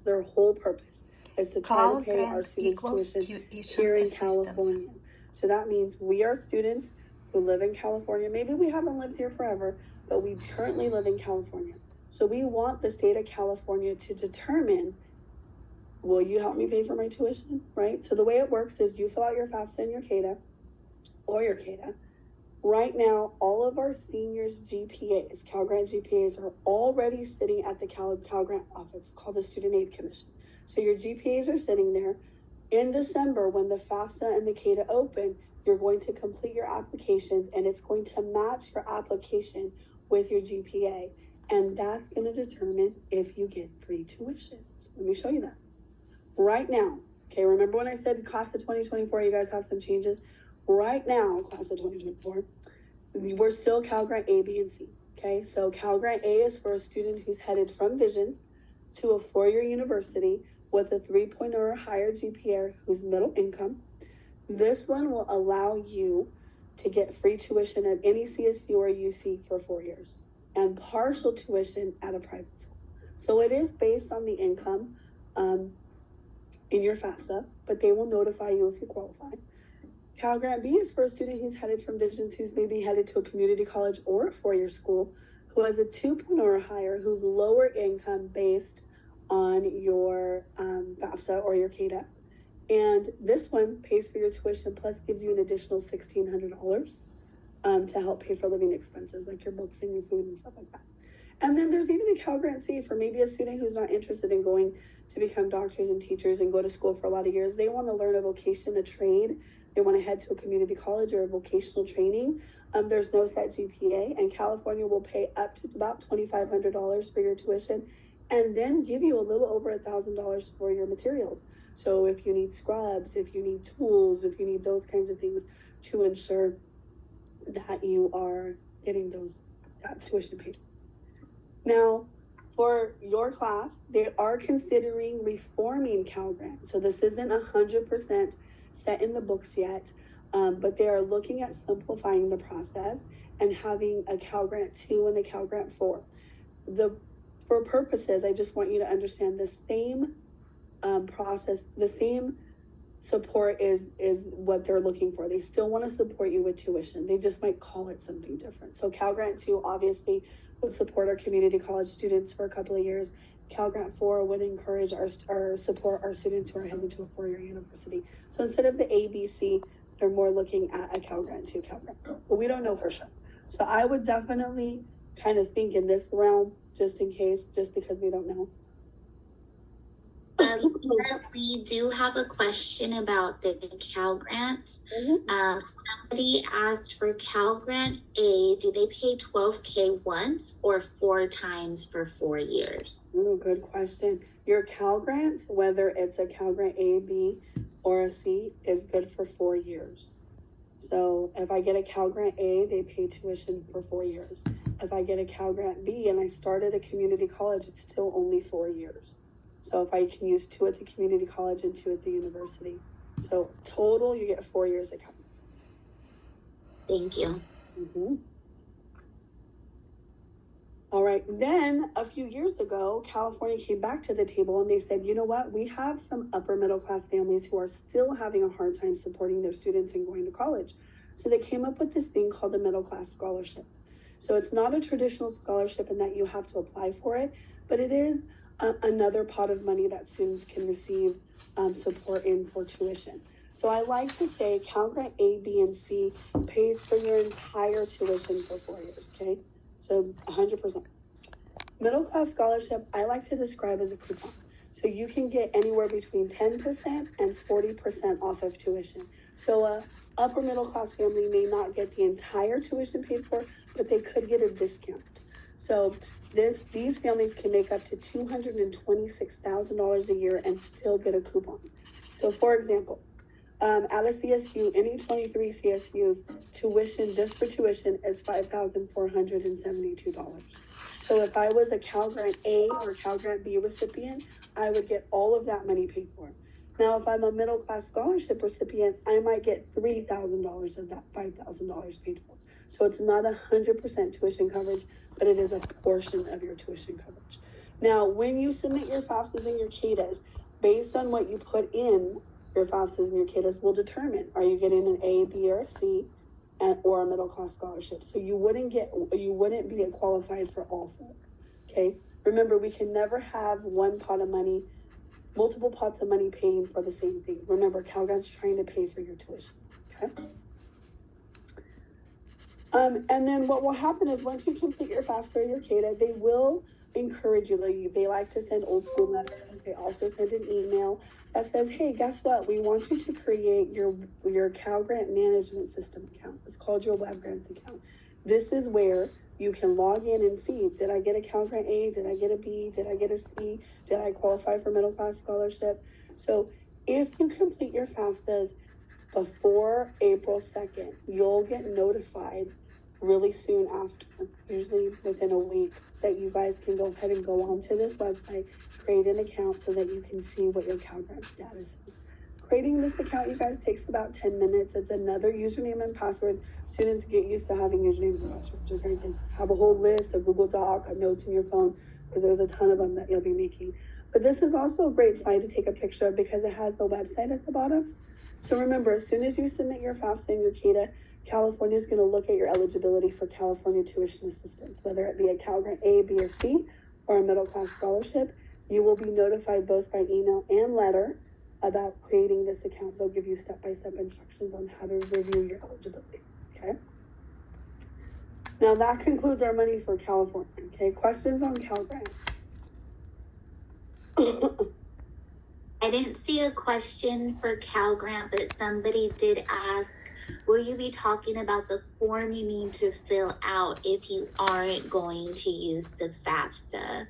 Their whole purpose is to try Cal to pay our Grant students equals tuition tuition here in assistance. California. So that means we are students who live in California. Maybe we haven't lived here forever, but we currently live in California. So we want the state of California to determine, will you help me pay for my tuition, right? So the way it works is you fill out your FAFSA and your CADA, or your CADA. Right now, all of our seniors' GPAs, Cal Grant GPAs, are already sitting at the Cal Grant office called the Student Aid Commission. So your GPAs are sitting there. In December, when the FAFSA and the CADA open, you're going to complete your applications, and it's going to match your application with your GPA. And that's going to determine if you get free tuition. So let me show you that. Right now, okay, remember when I said class of 2024, you guys have some changes? Right now, class of 2024, we're still Cal Grant A, B, and C, okay? So Cal Grant A is for a student who's headed from Visions to a four-year university with a 3.0 or higher GPA who's middle income. This one will allow you to get free tuition at any CSU or UC for 4 years and partial tuition at a private school. So it is based on the income in your FAFSA, but they will notify you if you qualify. Cal Grant B is for a student who's headed from Visions, who's maybe headed to a community college or a four-year school, who has a 2.0 or higher, who's lower income based on your FAFSA or your CADA. And this one pays for your tuition plus gives you an additional $1,600 to help pay for living expenses like your books and your food and stuff like that. And then there's even a Cal Grant C for maybe a student who's not interested in going to become doctors and teachers and go to school for a lot of years. They want to learn a vocation, a trade. They want to head to a community college or a vocational training. There's no set GPA, and California will pay up to about $2,500 for your tuition and then give you a little over $1,000 for your materials. So if you need scrubs, if you need tools, if you need those kinds of things to ensure that you are getting that tuition paid. Now, for your class, they are considering reforming Cal Grant. So this isn't 100% set in the books yet, but they are looking at simplifying the process and having a Cal Grant 2 and a Cal Grant 4. For purposes, I just want you to understand the same process, the same support is what they're looking for. They still want to support you with tuition. They just might call it something different. So Cal Grant 2 obviously would support our community college students for a couple of years. Cal Grant 4 would encourage our support our students who are heading to a four-year university. So instead of the ABC, they're more looking at a Cal Grant 2, Cal Grant, but we don't know for sure. So I would definitely kind of think in this realm, just in case, just because we don't know. We do have a question about the Cal Grant. Somebody asked for Cal Grant A, do they pay $12K once or 4 times for 4 years? Ooh, good question. Your Cal Grant, whether it's a Cal Grant A, B, or a C, is good for 4 years. So if I get a Cal Grant A, they pay tuition for 4 years. If I get a Cal Grant B and I start at a community college, it's still only 4 years. So if I can use 2 at the community college and 2 at the university. So total, you get 4 years at Cal. Thank you. All right. Then a few years ago, California came back to the table and they said, you know what? We have some upper middle class families who are still having a hard time supporting their students and going to college. So they came up with this thing called the middle class scholarship. So it's not a traditional scholarship in that you have to apply for it, but it is another pot of money that students can receive support in for tuition. So I like to say Cal Grant A, B, and C pays for your entire tuition for 4 years, okay? So 100%. Middle class scholarship, I like to describe as a coupon. So you can get anywhere between 10% and 40% off of tuition. So a upper middle class family may not get the entire tuition paid for, but they could get a discount. So these families can make up to $226,000 a year and still get a coupon. So for example, at a CSU, any 23 CSUs, tuition just for tuition is $5,472. So if I was a Cal Grant A or Cal Grant B recipient, I would get all of that money paid for. Now, if I'm a middle class scholarship recipient, I might get $3,000 of that $5,000 paid for. So it's not 100% tuition coverage, but it is a portion of your tuition coverage. Now, when you submit your FAFSAs and your CADAs, based on what you put in your FAFSAs and your CADAs will determine, are you getting an A, B, or a C, or a middle class scholarship? So you wouldn't be qualified for all four, okay? Remember, we can never have one pot of money, multiple pots of money paying for the same thing. Remember, Cal Grant's trying to pay for your tuition, okay? And then what will happen is once you complete your FAFSA or your CADA, they will encourage you. They like to send old school letters. They also send an email that says, hey, guess what? We want you to create your Cal Grant Management System account. It's called your Web Grants account. This is where you can log in and see, did I get a Cal Grant A? Did I get a B? Did I get a C? Did I qualify for middle class scholarship? So if you complete your FAFSAs before April 2nd, you'll get notified really soon after, usually within a week, that you guys can go ahead and go onto this website, create an account so that you can see what your Cal Grant status is. Creating this account, you guys, takes about 10 minutes. It's another username and password. Students get used to having usernames and passwords. Okay, just have a whole list, a Google Doc, a notes in your phone, because there's a ton of them that you'll be making. But this is also a great slide to take a picture of because it has the website at the bottom. So remember, as soon as you submit your FAFSA and your CADA, California is going to look at your eligibility for California tuition assistance, whether it be a Cal Grant A, B, or C, or a middle class scholarship. You will be notified both by email and letter about creating this account. They'll give you step-by-step instructions on how to review your eligibility, okay? Now that concludes our money for California, okay? Questions on Cal Grant? I didn't see a question for Cal Grant, but somebody did ask, will you be talking about the form you need to fill out if you aren't going to use the FAFSA?